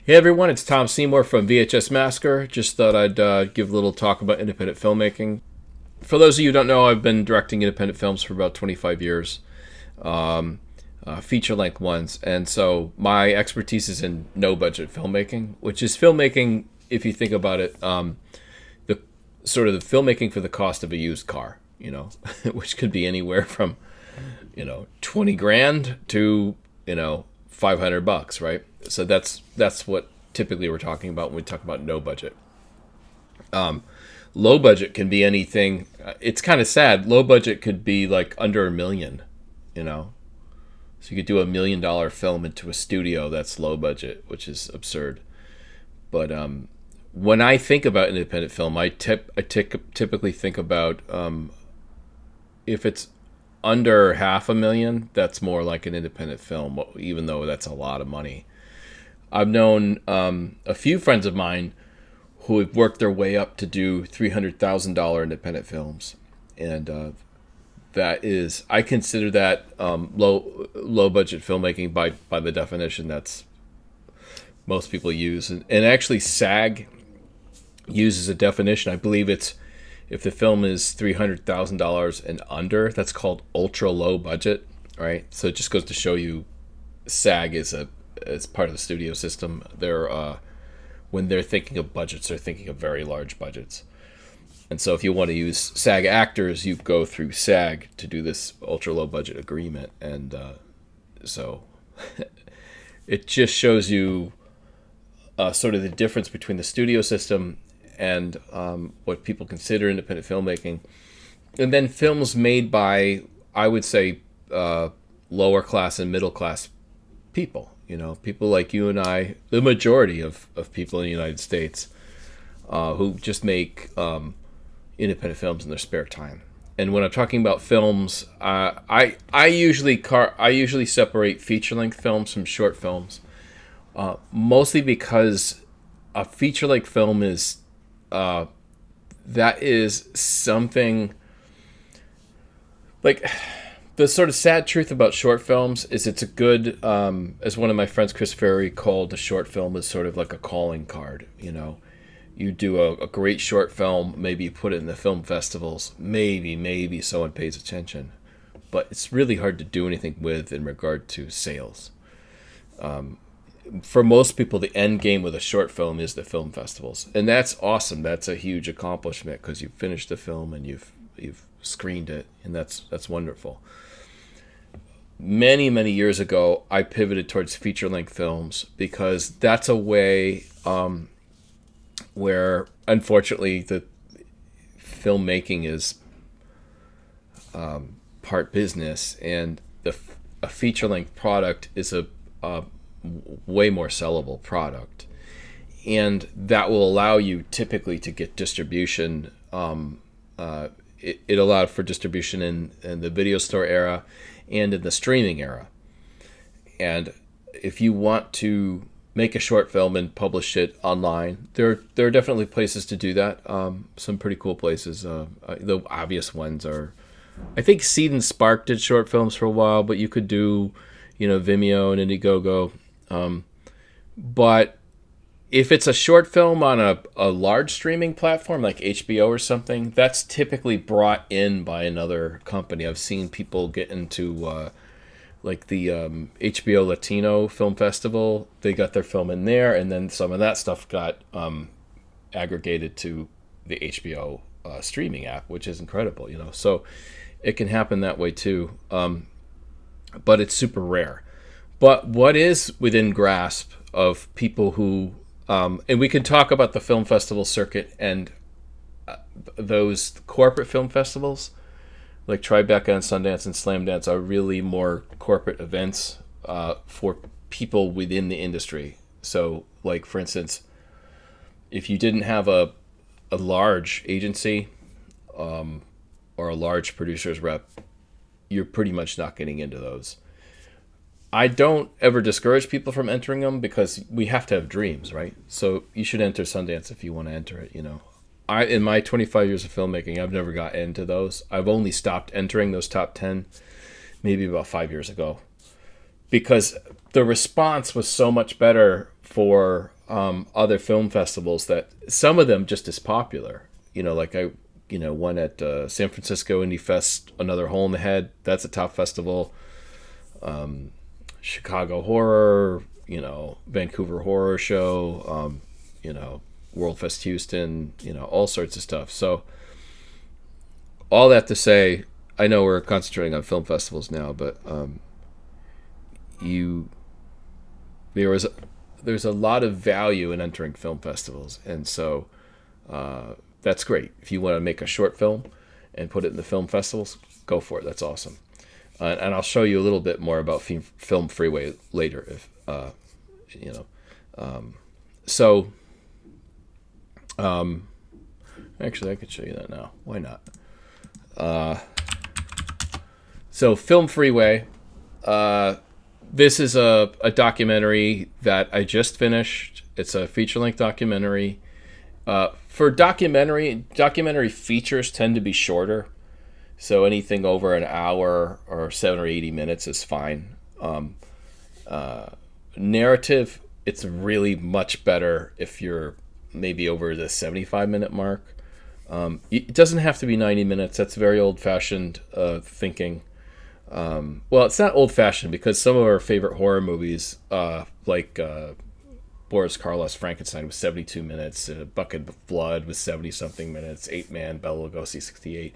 Hey everyone, it's Tom Seymour from VHS Massacre. Just thought I'd give a little talk about independent filmmaking. For those of you who don't know, I've been directing independent films for about 25 years, feature length ones. And so my expertise is in no budget filmmaking, which is filmmaking, if you think about it, the sort of the filmmaking for the cost of a used car, which could be anywhere from, 20 grand to, 500 bucks, right? So that's what typically we're talking about when we talk about no budget. Low budget can be anything. It's kind of sad. Low budget could be like under $1 million, you know. So you could do $1 million film into a studio that's low budget, which is absurd. But when I think about independent film, typically think about if it's under $500,000, that's more like an independent film, even though that's a lot of money. I've known a few friends of mine who have worked their way up to do $300,000 independent films, and I consider that low budget filmmaking by the definition that's most people use, and actually SAG uses a definition. I believe it's if the film is $300,000 and under, that's called ultra low budget, right? So it just goes to show you, SAG is part of the studio system. When they're thinking of budgets, they're thinking of very large budgets. And so if you want to use SAG actors, you go through SAG to do this ultra low budget agreement. And so it just shows you sort of the difference between the studio system and what people consider independent filmmaking. And then films made by, I would say, lower class and middle class people. People like you and I, the majority of people in the United States, who just make independent films in their spare time. And when I'm talking about films, I usually separate feature length films from short films, mostly because a feature length film is that is something like. The sort of sad truth about short films is it's a good, as one of my friends, Chris Ferry, called a short film is sort of like a calling card. You do a great short film, maybe you put it in the film festivals, maybe someone pays attention, but it's really hard to do anything with in regard to sales. For most people, the end game with a short film is the film festivals, and that's awesome. That's a huge accomplishment because you've finished the film and you've screened it, and that's wonderful. Many years ago, I pivoted towards feature-length films because that's a way where, unfortunately, the filmmaking is part business, and a feature-length product is a way more sellable product, and that will allow you typically to get distribution. It allowed for distribution in the video store era and in the streaming era. And if you want to make a short film and publish it online, there are definitely places to do that. Some pretty cool places. The obvious ones are, I think Seed and Spark did short films for a while, but you could do, Vimeo and Indiegogo. But if it's a short film on a large streaming platform like HBO or something, that's typically brought in by another company. I've seen people get into like the HBO Latino Film Festival. They got their film in there, and then some of that stuff got aggregated to the HBO streaming app, which is incredible. So it can happen that way too, but it's super rare. But what is within grasp of people who and we can talk about the film festival circuit and those corporate film festivals like Tribeca and Sundance and Slamdance are really more corporate events for people within the industry. So, like, for instance, if you didn't have a large agency or a large producer's rep, you're pretty much not getting into those. I don't ever discourage people from entering them because we have to have dreams, right? So you should enter Sundance if you want to enter it, in my 25 years of filmmaking, I've never got into those. I've only stopped entering those top 10 maybe about 5 years ago because the response was so much better for other film festivals that some of them just as popular. Like one at San Francisco Indie Fest, Another Hole in the Head. That's a top festival. Chicago Horror, Vancouver Horror Show, World Fest Houston, all sorts of stuff. So all that to say, I know we're concentrating on film festivals now, but there's a lot of value in entering film festivals, and so that's great. If you want to make a short film and put it in the film festivals, go for it. That's awesome. And I'll show you a little bit more about Film Freeway later, if So, actually, I could show you that now. Why not? So, Film Freeway. This is a documentary that I just finished. It's a feature-length documentary. For documentary features tend to be shorter. So anything over an hour or 7 or 80 minutes is fine. Narrative, it's really much better if you're maybe over the 75-minute mark. It doesn't have to be 90 minutes. That's very old-fashioned thinking. Well, it's not old-fashioned because some of our favorite horror movies, like Boris Karloff's Frankenstein was 72 minutes, Bucket of Blood was 70-something minutes, 8-Man, Bela Lugosi 68.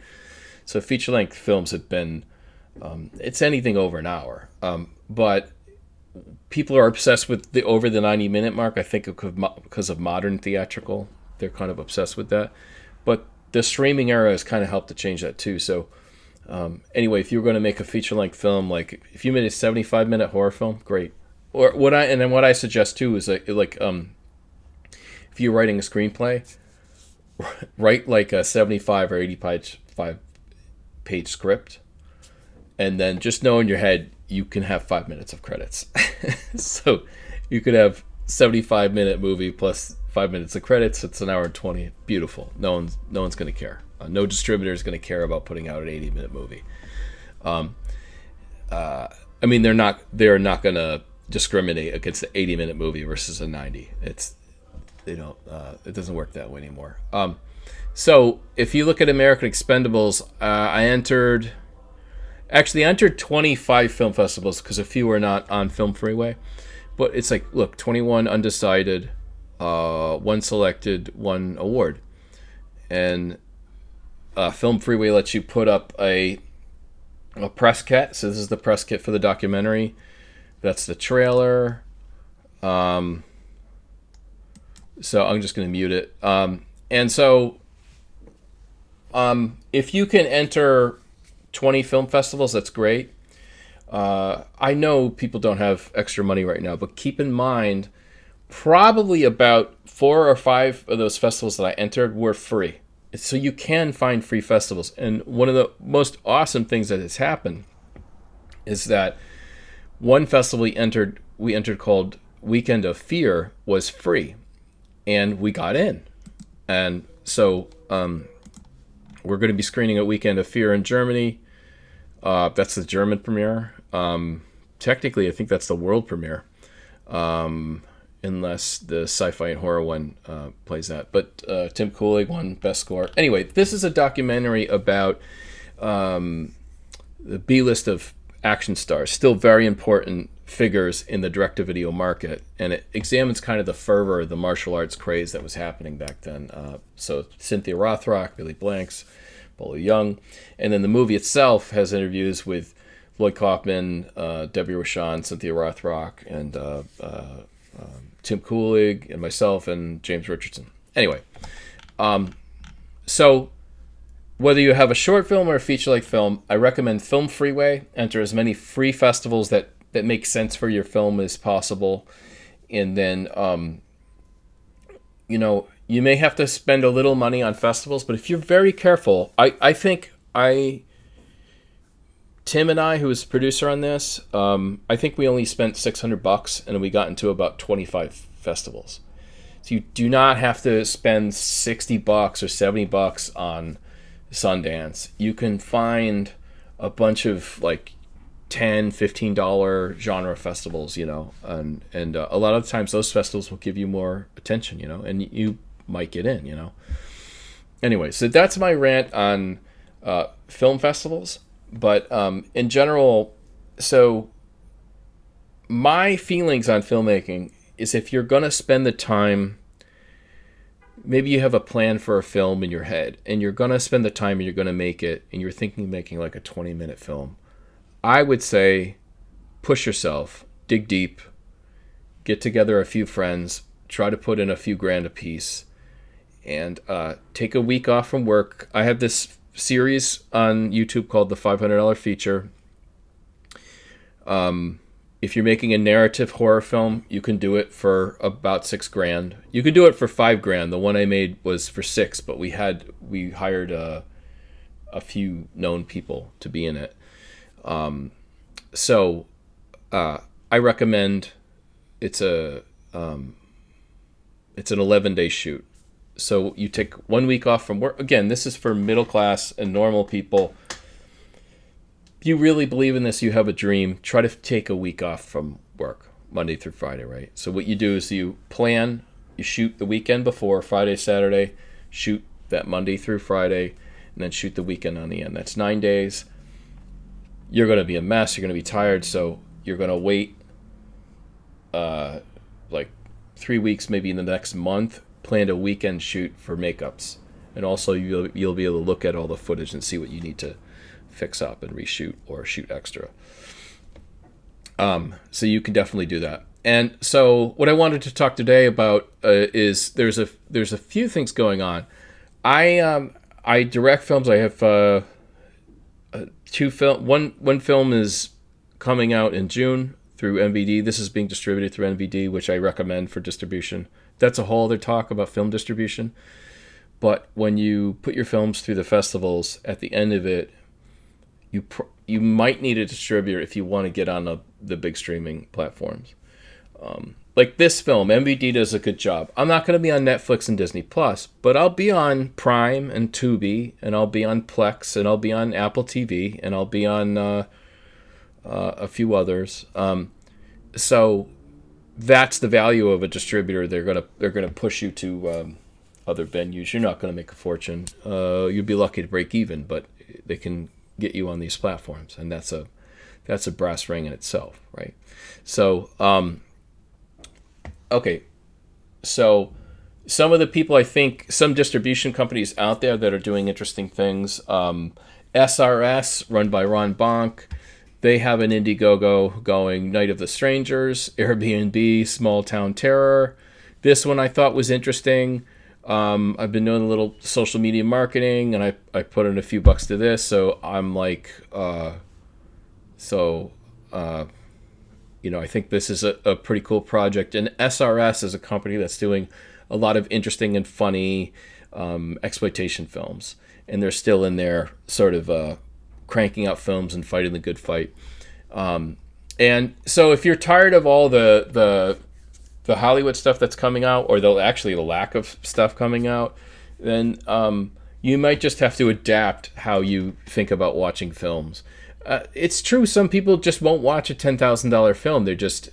So feature-length films have been, it's anything over an hour. But people are obsessed with the over the 90-minute mark, I think because of modern theatrical. They're kind of obsessed with that. But the streaming era has kind of helped to change that too. So anyway, if you were going to make a feature-length film, like if you made a 75-minute horror film, great. Or what I suggest too is if you're writing a screenplay, write like a 75 or 85 page script, and then just know in your head you can have 5 minutes of credits. So you could have 75-minute movie plus 5 minutes of credits. It's an hour and 20. Beautiful. No one's going to care. No distributor is going to care about putting out an 80-minute movie. I mean, they're not going to discriminate against the 80-minute movie versus a 90. It doesn't work that way anymore. So if you look at American Expendables, I entered 25 film festivals because a few are not on Film Freeway. But it's like, look, 21 undecided, 1 selected, 1 award. And Film Freeway lets you put up a press kit. So this is the press kit for the documentary. That's the trailer. So I'm just going to mute it. And so if you can enter 20 film festivals, that's great. I know people don't have extra money right now, but keep in mind, probably about 4 or 5 of those festivals that I entered were free. So you can find free festivals. And one of the most awesome things that has happened is that one festival we entered called Weekend of Fear was free, and we got in. And so we're going to be screening a Weekend of Fear in Germany. That's the German premiere. Technically, I think that's the world premiere, unless the sci-fi and horror one plays that. But Tim Cooley won Best Score. Anyway, this is a documentary about the B-list of action stars, still very important figures in the direct-to-video market, and it examines kind of the fervor of the martial arts craze that was happening back then. So Cynthia Rothrock, Billy Blanks, Bolo Young, and then the movie itself has interviews with Lloyd Kaufman, Debbie Rochon, Cynthia Rothrock, and Tim Cooley, and myself, and James Richardson. Anyway, so whether you have a short film or a feature-length film, I recommend Film Freeway. Enter as many free festivals that make sense for your film as possible. And then, you may have to spend a little money on festivals, but if you're very careful, I think Tim and I, who was producer on this, I think we only spent $600 and we got into about 25 festivals. So you do not have to spend $60 or $70 on Sundance. You can find a bunch of $10, $15 genre festivals, and a lot of times those festivals will give you more attention, and you might get in, Anyway, so that's my rant on film festivals. But in general, so my feelings on filmmaking is, if you're going to spend the time, maybe you have a plan for a film in your head and you're going to spend the time and you're going to make it, and you're thinking of making like a 20-minute film, I would say push yourself, dig deep, get together a few friends, try to put in a few grand a piece, and take a week off from work. I have this series on YouTube called the $500 Feature. If you're making a narrative horror film, you can do it for about $6,000. You can do it for $5,000. The one I made was for $6,000, but we hired a few known people to be in it. So I recommend it's an 11-day shoot. So you take 1 week off from work. Again, this is for middle class and normal people. If you really believe in this, you have a dream, try to take a week off from work, Monday through Friday, right? So what you do is you plan, you shoot the weekend before, Friday, Saturday, shoot that Monday through Friday, and then shoot the weekend on the end. That's 9 days. You're going to be a mess. You're going to be tired. So you're going to wait like 3 weeks, maybe in the next month, plan a weekend shoot for makeups. And also you'll be able to look at all the footage and see what you need to fix up and reshoot or shoot extra. So you can definitely do that. And so what I wanted to talk today about is there's a few things going on. I direct films. I have one film is coming out in June through MVD. This is being distributed through MVD, which I recommend for distribution. That's a whole other talk about film distribution. But when you put your films through the festivals, at the end of it, you might need a distributor if you want to get on the big streaming platforms. Like this film, MVD does a good job. I'm not going to be on Netflix and Disney Plus, but I'll be on Prime and Tubi, and I'll be on Plex, and I'll be on Apple TV, and I'll be on a few others. So that's the value of a distributor. They're gonna push you to other venues. You're not gonna make a fortune. You'd be lucky to break even, but they can get you on these platforms, and that's a brass ring in itself, right? So okay, so some of the people, I think, some distribution companies out there that are doing interesting things. SRS, run by Ron Bonk. They have an Indiegogo going, Night of the Strangers, Airbnb, Small Town Terror. This one I thought was interesting. I've been doing a little social media marketing, and I put in a few bucks to this. So I'm like, I think this is a pretty cool project. And SRS is a company that's doing a lot of interesting and funny exploitation films. And they're still in there sort of cranking out films and fighting the good fight. And so if you're tired of all the Hollywood stuff that's coming out, or the lack of stuff coming out, then you might just have to adapt how you think about watching films. It's true, some people just won't watch a $10,000 film. They're just,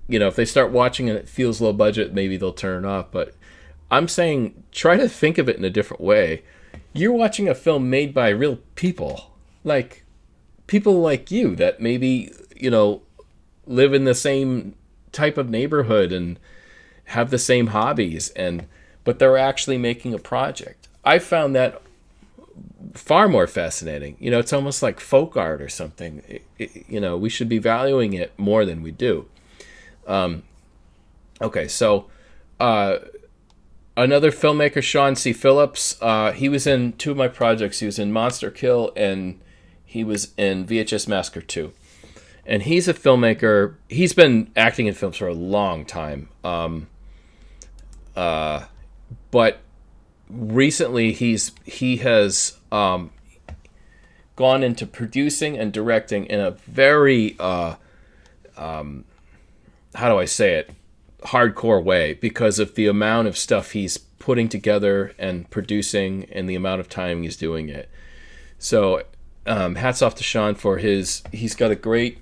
if they start watching and it feels low budget, maybe they'll turn it off. But I'm saying try to think of it in a different way. You're watching a film made by real people, like people like you that maybe, live in the same type of neighborhood and have the same hobbies, but they're actually making a project. I found that far more fascinating. It's almost like folk art or something. We should be valuing it more than we do. Okay, so another filmmaker, Sean C. Phillips, he was in two of my projects. He was in Monster Kill, and he was in VHS Massacre 2. And he's a filmmaker. He's been acting in films for a long time. But recently he has gone into producing and directing in a very how do I say it, hardcore way, because of the amount of stuff he's putting together and producing and the amount of time he's doing it. So hats off to Sean for he's got a great,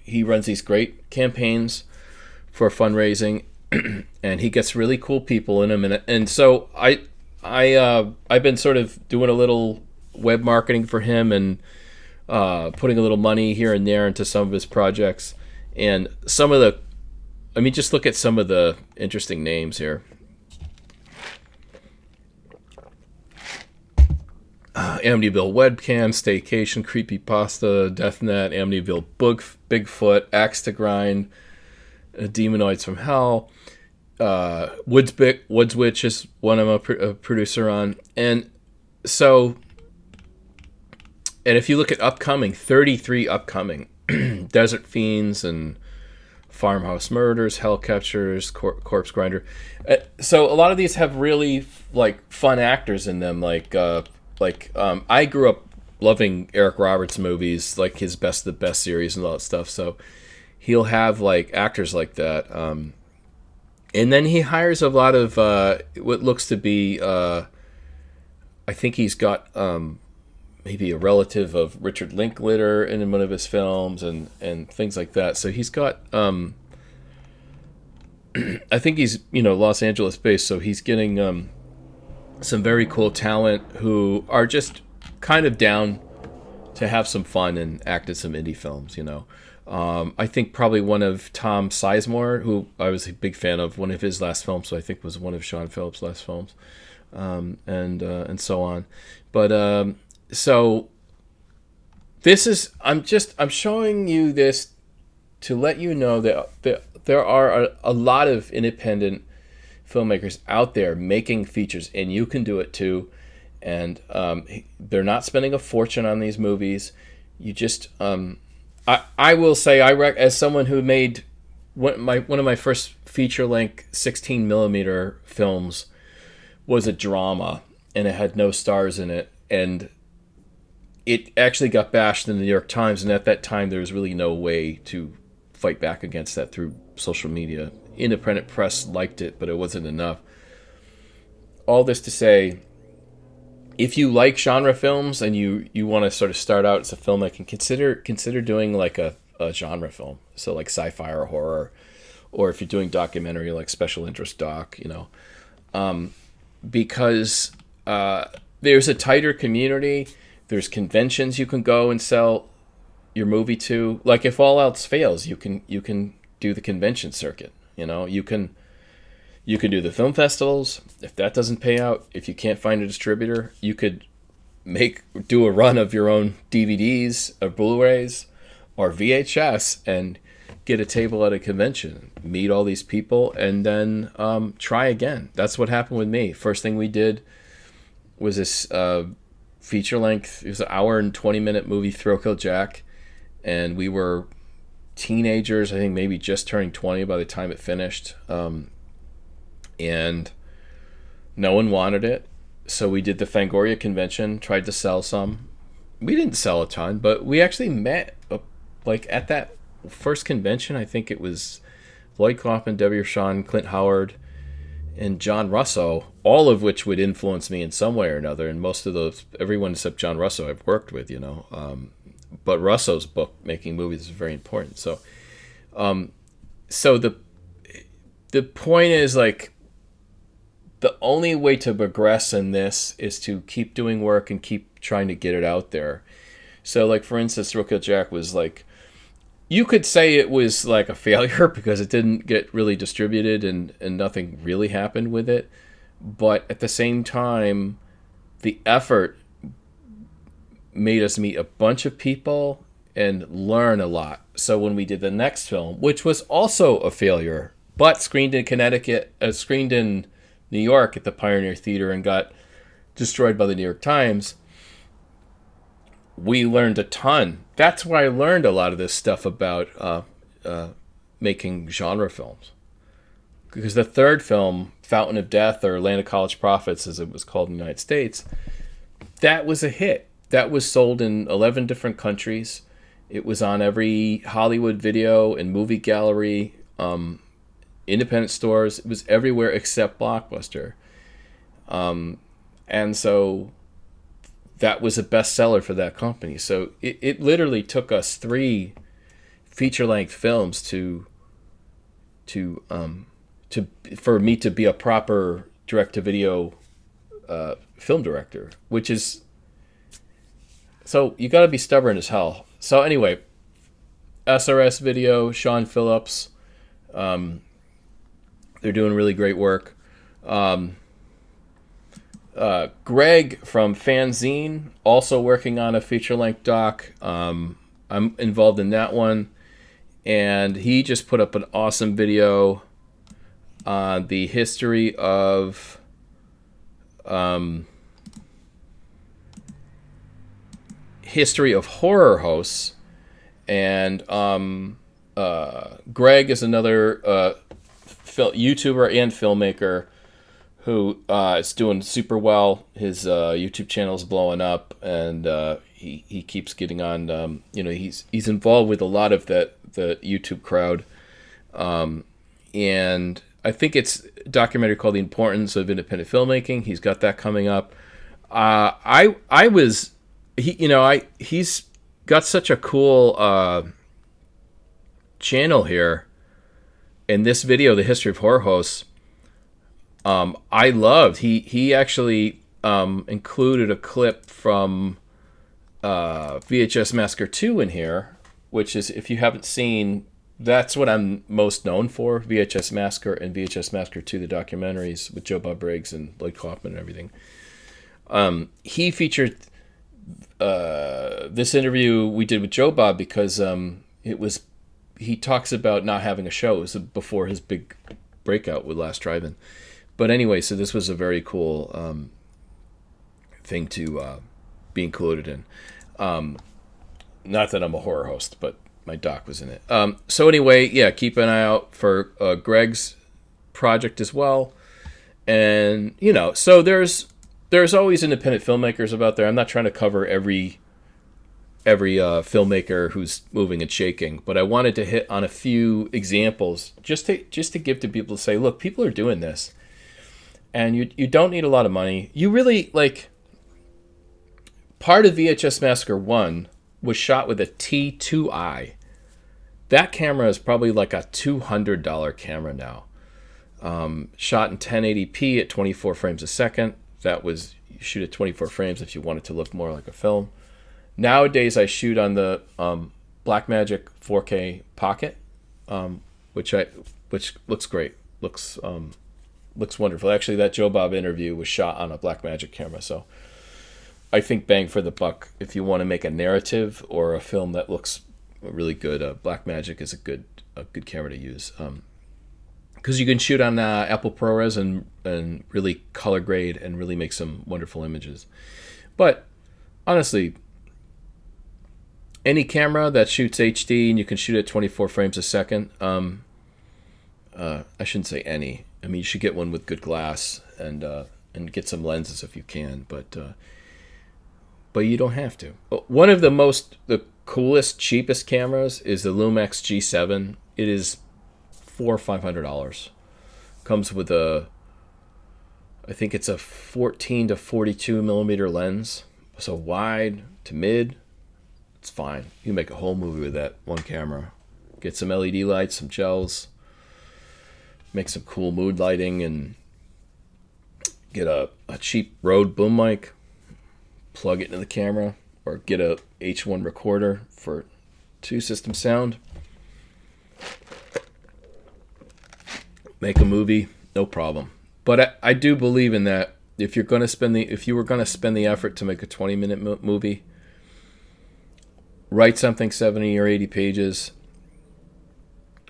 he runs these great campaigns for fundraising, and he gets really cool people in him, and so I've been sort of doing a little web marketing for him, and putting a little money here and there into some of his projects, and some of the, I mean, just look at some of the interesting names here. Amityville Webcam, Staycation, Creepypasta, Deathnet, Amityville Bigfoot, Axe to Grind, Demonoids from Hell, Woods Witch is one I'm a producer on. And so, and if you look at upcoming, 33 upcoming, Desert Fiends and Farmhouse Murders, Hellcatchers, Corpse Grinder. So a lot of these have really like fun actors in them, I grew up loving Eric Roberts movies, like his Best of the Best series and all that stuff. So he'll have like actors like that. And then he hires a lot of what looks to be, I think he's got maybe a relative of Richard Linklater in one of his films and things like that. So he's got, I think he's, Los Angeles based, so he's getting some very cool talent who are just kind of down to have some fun and act in some indie films, I think probably one of Tom Sizemore, who I was a big fan of, one of his last films, so I think was one of Sean Phillips' last films, and so on. But so this is, I'm showing you this to let you know that there are a lot of independent filmmakers out there making features, and you can do it too. And they're not spending a fortune on these movies. You just, I will say, as someone who made one of my first feature-length 16 millimeter films was a drama, and it had no stars in it, and it actually got bashed in the New York Times. And at that time, there was really no way to fight back against that through social media. Independent press liked it, but it wasn't enough. All this to say, if you like genre films and you want to sort of start out as a filmmaker, consider doing like a genre film. So like sci-fi or horror, or if you're doing documentary, like special interest doc, because there's a tighter community. There's conventions you can go and sell your movie to. Like if all else fails, you can do the convention circuit. You can do the film festivals. If that doesn't pay out, if you can't find a distributor, you could do a run of your own DVDs or Blu-rays or VHS and get a table at a convention, meet all these people, and then try again. That's what happened with me. First thing we did was this feature length. It was an hour and 20-minute movie, Thrill Kill Jack, and we were teenagers, I think maybe just turning 20 by the time it finished, and no one wanted it, so we did the Fangoria convention, tried to sell some. We didn't sell a ton, but we actually met at that first convention. I think it was Lloyd Kaufman, Debbie Rashawn, Clint Howard, and John Russo, all of which would influence me in some way or another, and most of those, everyone except John Russo I've worked with, but Russo's book, Making Movies, is very important. So the point is, like, the only way to progress in this is to keep doing work and keep trying to get it out there. So, like, for instance, Thrill Kill Jack was like, you could say it was like a failure because it didn't get really distributed and nothing really happened with it. But at the same time, the effort made us meet a bunch of people and learn a lot. So when we did the next film, which was also a failure, but screened in New York at the Pioneer Theater and got destroyed by the New York Times, we learned a ton. That's why I learned a lot of this stuff about making genre films. Because the third film, Fountain of Death, or Land of College Prophets, as it was called in the United States, that was a hit. That was sold in 11 different countries. It was on every Hollywood video and movie gallery, independent stores. It was everywhere except Blockbuster. And so that was a bestseller for that company. So it literally took us 3 feature-length films to for me to be a proper direct-to-video film director, which is, so you got to be stubborn as hell. So anyway, SRS Video, Sean Phillips, they're doing really great work. Greg from Fanzine, also working on a feature-length doc. I'm involved in that one, and he just put up an awesome video on the history of horror hosts. And Greg is another YouTuber and filmmaker who is doing super well. His YouTube channel is blowing up, and he keeps getting on. He's involved with a lot of the YouTube crowd, and I think it's a documentary called "The Importance of Independent Filmmaking." He's got that coming up. He's got such a cool channel here. In this video, the history of horror hosts, I loved. He actually included a clip from VHS Massacre 2 in here, which is, if you haven't seen, that's what I'm most known for, VHS Massacre and VHS Massacre 2, the documentaries with Joe Bob Briggs and Lloyd Kaufman and everything. He featured this interview we did with Joe Bob because he talks about not having a show. It was before his big breakout with Last Drive-In. But anyway, so this was a very cool thing to be included in. Not that I'm a horror host, but my doc was in it. So anyway, yeah, keep an eye out for Greg's project as well. And, so there's always independent filmmakers about there. I'm not trying to cover every filmmaker who's moving and shaking, but I wanted to hit on a few examples just to give to people to say, look, people are doing this, and you don't need a lot of money. You really, part of VHS Massacre 1 was shot with a T2i. That camera is probably like a $200 camera now. Shot in 1080p at 24 frames a second. That was, you shoot at 24 frames if you want it to look more like a film. Nowadays, I shoot on the Blackmagic 4K Pocket, which looks great. Looks wonderful. Actually, that Joe Bob interview was shot on a Blackmagic camera, so I think bang for the buck. If you want to make a narrative or a film that looks really good, Blackmagic is a good camera to use. Because you can shoot on Apple ProRes and really color grade and really make some wonderful images. But honestly, any camera that shoots HD and you can shoot at 24 frames a second, I shouldn't say any. I mean, you should get one with good glass and get some lenses if you can, but you don't have to. One of the coolest, cheapest cameras is the Lumix G7. It is $400 or $500. Comes with I think it's a 14 to 42 millimeter lens, so wide to mid. It's fine. You can make a whole movie with that one camera. Get some LED lights, some gels, make some cool mood lighting, and get a cheap Rode boom mic, plug it into the camera, or get a H1 recorder for 2-system sound. Make a movie, no problem. But I do believe in that. If you were going to spend the effort to make a 20-minute movie, write something 70 or 80 pages,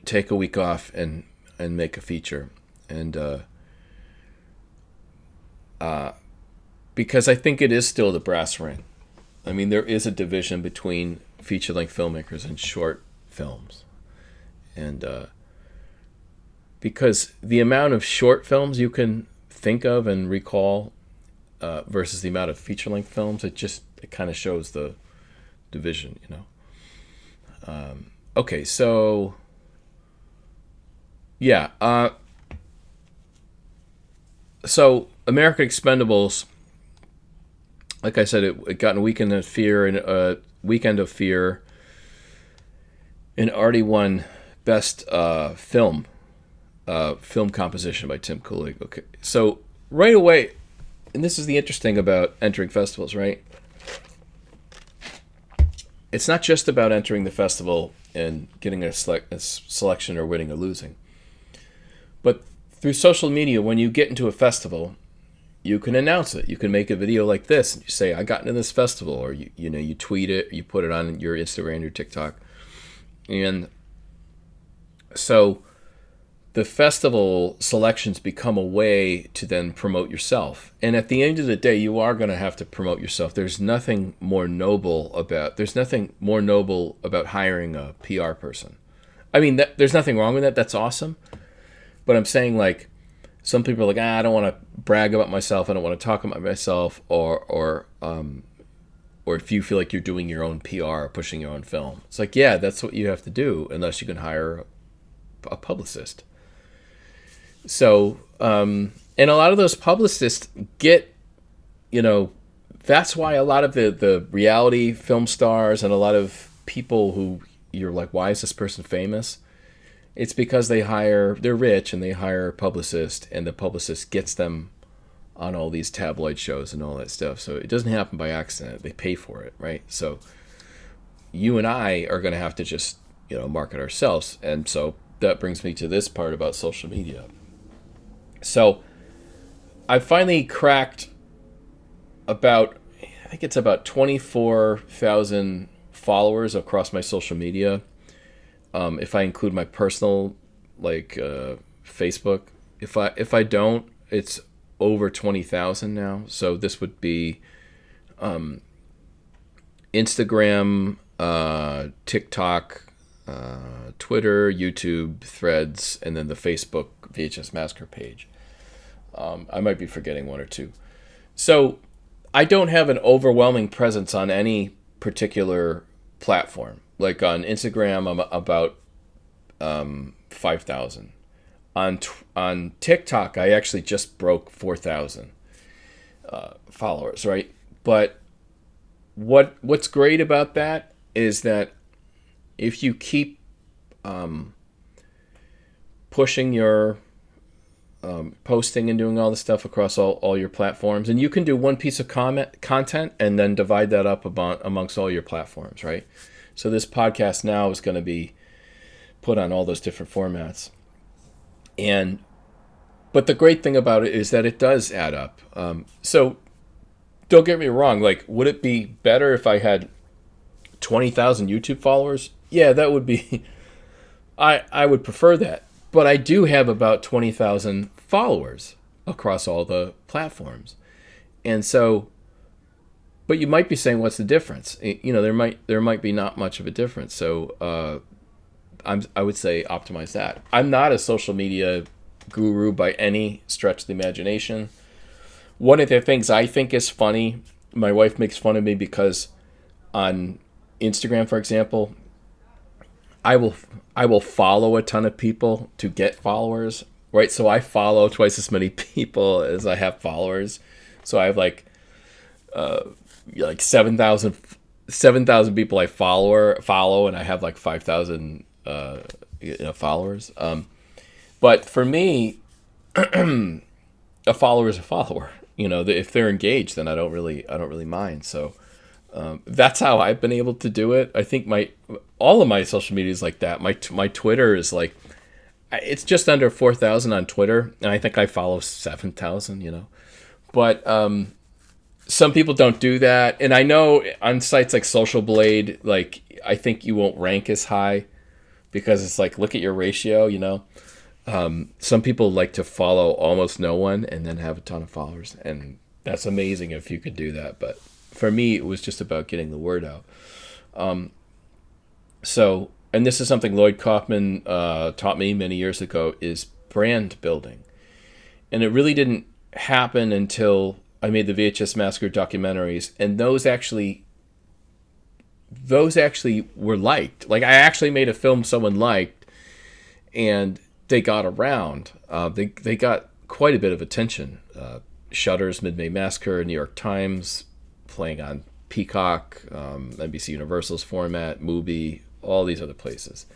take a week off, and make a feature. And because I think it is still the brass ring. I mean, there is a division between feature-length filmmakers and short films. And because the amount of short films you can think of and recall versus the amount of feature-length films, it kind of shows the division, Okay, so yeah, so American Expendables, like I said, it got a Weekend of Fear and Weekend of Fear, and already won best film composition by Tim Kulig. Okay, so right away, and this is the interesting about entering festivals, right? It's not just about entering the festival and getting a selection or winning or losing, but through social media, when you get into a festival, you can announce it. You can make a video like this and you say, I got into this festival, or you tweet it, you put it on your Instagram, your TikTok. And so the festival selections become a way to then promote yourself. And at the end of the day, you are going to have to promote yourself. There's nothing more noble about hiring a PR person. I mean, there's nothing wrong with that. That's awesome. But I'm saying, like, some people are like, I don't want to brag about myself. I don't want to talk about myself, or if you feel like you're doing your own PR, pushing your own film. It's like, yeah, that's what you have to do, unless you can hire a publicist. So, and a lot of those publicists get, that's why a lot of the reality film stars and a lot of people who you're like, why is this person famous? It's because they're rich and they hire a publicist, and the publicist gets them on all these tabloid shows and all that stuff. So it doesn't happen by accident. They pay for it, right? So you and I are going to have to just, market ourselves. And so that brings me to this part about social media. So I finally cracked I think it's about 24,000 followers across my social media. If I include my personal, like Facebook, if I don't, it's over 20,000 now. So this would be Instagram, TikTok, Twitter, YouTube, Threads, and then the Facebook VHS Massacre page. I might be forgetting one or two. So I don't have an overwhelming presence on any particular platform. Like on Instagram, I'm about 5,000. On TikTok, I actually just broke 4,000 followers, right? But what's great about that is that if you keep pushing your posting and doing all the stuff across all your platforms, and you can do one piece of content and then divide that up amongst all your platforms, right? So this podcast now is going to be put on all those different formats. But the great thing about it is that it does add up. So don't get me wrong. Like, would it be better if I had 20,000 YouTube followers? Yeah, that would be, I would prefer that. But I do have about 20,000 followers across all the platforms. And so, but you might be saying, what's the difference? There might be not much of a difference. So I would say optimize that. I'm not a social media guru by any stretch of the imagination. One of the things I think is funny, my wife makes fun of me because on Instagram, for example, I will follow a ton of people to get followers, right? So I follow twice as many people as I have followers. So I have like 7,000 people I follow, and I have like 5,000 followers. But for me, a follower is a follower. If they're engaged, then I don't really mind. So that's how I've been able to do it. I think all of my social media is like that. My Twitter is like, it's just under 4,000 on Twitter, and I think I follow 7,000. But some people don't do that, and I know on sites like Social Blade, like I think you won't rank as high because it's like, look at your ratio. Some people like to follow almost no one and then have a ton of followers, and that's amazing if you could do that. But for me, it was just about getting the word out. So, and this is something Lloyd Kaufman taught me many years ago, is brand building. And it really didn't happen until I made the VHS Massacre documentaries, and those actually were liked. Like, I actually made a film someone liked, and they got around. They got quite a bit of attention. Shudder's Mid-May Massacre, New York Times, playing on Peacock, NBC Universal's format, Mubi, all these other places.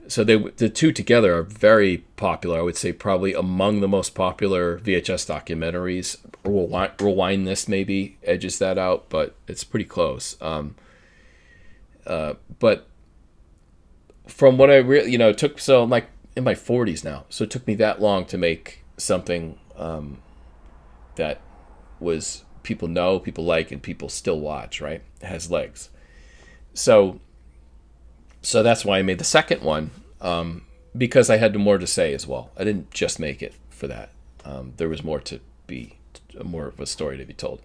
So the two together are very popular. I would say probably among the most popular VHS documentaries. Rewind This maybe edges that out, but it's pretty close. But from what I really, it took, so I'm like in my 40s now, so it took me that long to make something that was people know, people like, and people still watch, right? It has legs. So that's why I made the second one, because I had more to say as well. I didn't just make it for that. There was more of a story to be told.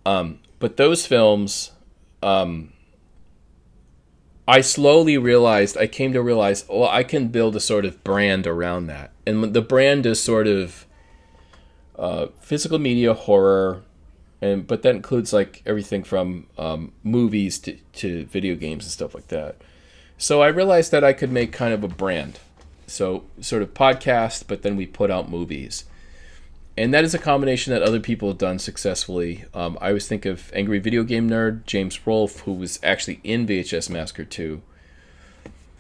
But those films, I came to realize, well, I can build a sort of brand around that. And the brand is sort of physical media, horror, but that includes like everything from movies to video games and stuff like that. So I realized that I could make kind of a brand. So sort of podcast, but then we put out movies. And that is a combination that other people have done successfully. I always think of Angry Video Game Nerd, James Rolfe, who was actually in VHS Massacre 2.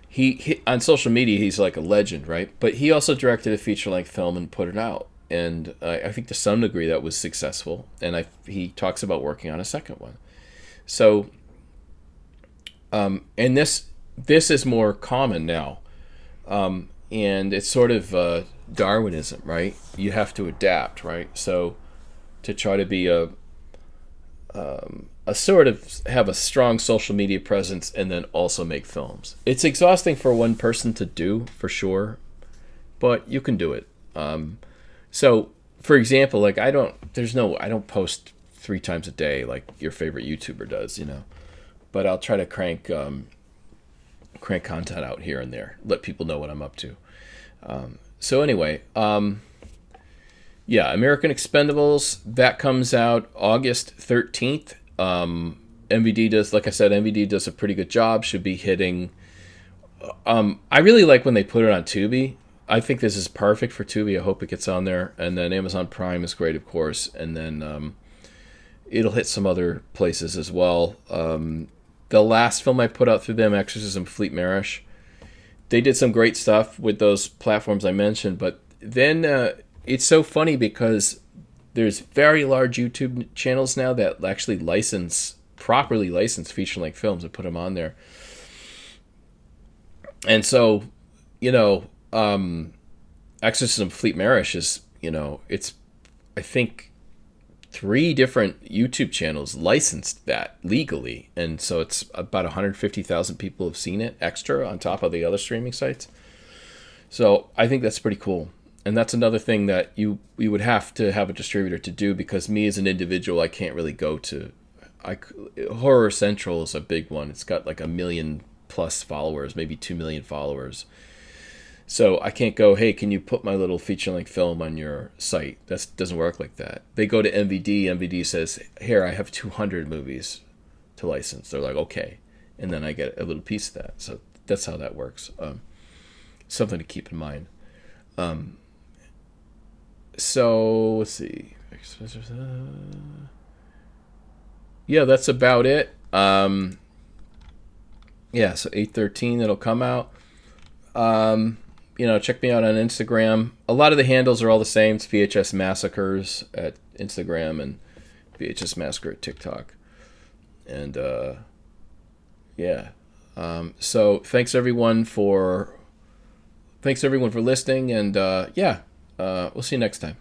He on social media, he's like a legend, right? But he also directed a feature-length film and put it out. And I think to some degree that was successful. And he talks about working on a second one. So, and this is more common now. And it's sort of Darwinism, right? You have to adapt, right? So to try to be a sort of have a strong social media presence and then also make films. It's exhausting for one person to do, for sure, but you can do it. So, for example, like I don't post 3 times a day like your favorite YouTuber does, but I'll try to crank content out here and there, let people know what I'm up to. So anyway, American Expendables, that comes out August 13th. MVD does a pretty good job, should be hitting. I really like when they put it on Tubi. I think this is perfect for Tubi. I hope it gets on there. And then Amazon Prime is great, of course. And then it'll hit some other places as well. The last film I put out through them, Exorcism Fleet Marish, they did some great stuff with those platforms I mentioned. But then it's so funny because there's very large YouTube channels now that actually properly license feature-length films and put them on there. And so, Exorcism Fleet Marish is, it's, I think, 3 different YouTube channels licensed that legally. And so it's about 150,000 people have seen it extra on top of the other streaming sites. So I think that's pretty cool. And that's another thing that we would have to have a distributor to do, because me as an individual, I can't really go to. Horror Central is a big one. It's got like 1 million plus followers, maybe 2 million followers. So I can't go, hey, can you put my little feature-length film on your site? That doesn't work like that. They go to MVD. MVD says, here, I have 200 movies to license. They're like, okay. And then I get a little piece of that. So that's how that works. Something to keep in mind. So let's see. Yeah, that's about it. So 8/13 it'll come out. Check me out on Instagram. A lot of the handles are all the same. It's VHS Massacres at Instagram and VHS Massacre at TikTok. And so thanks everyone for listening, and we'll see you next time.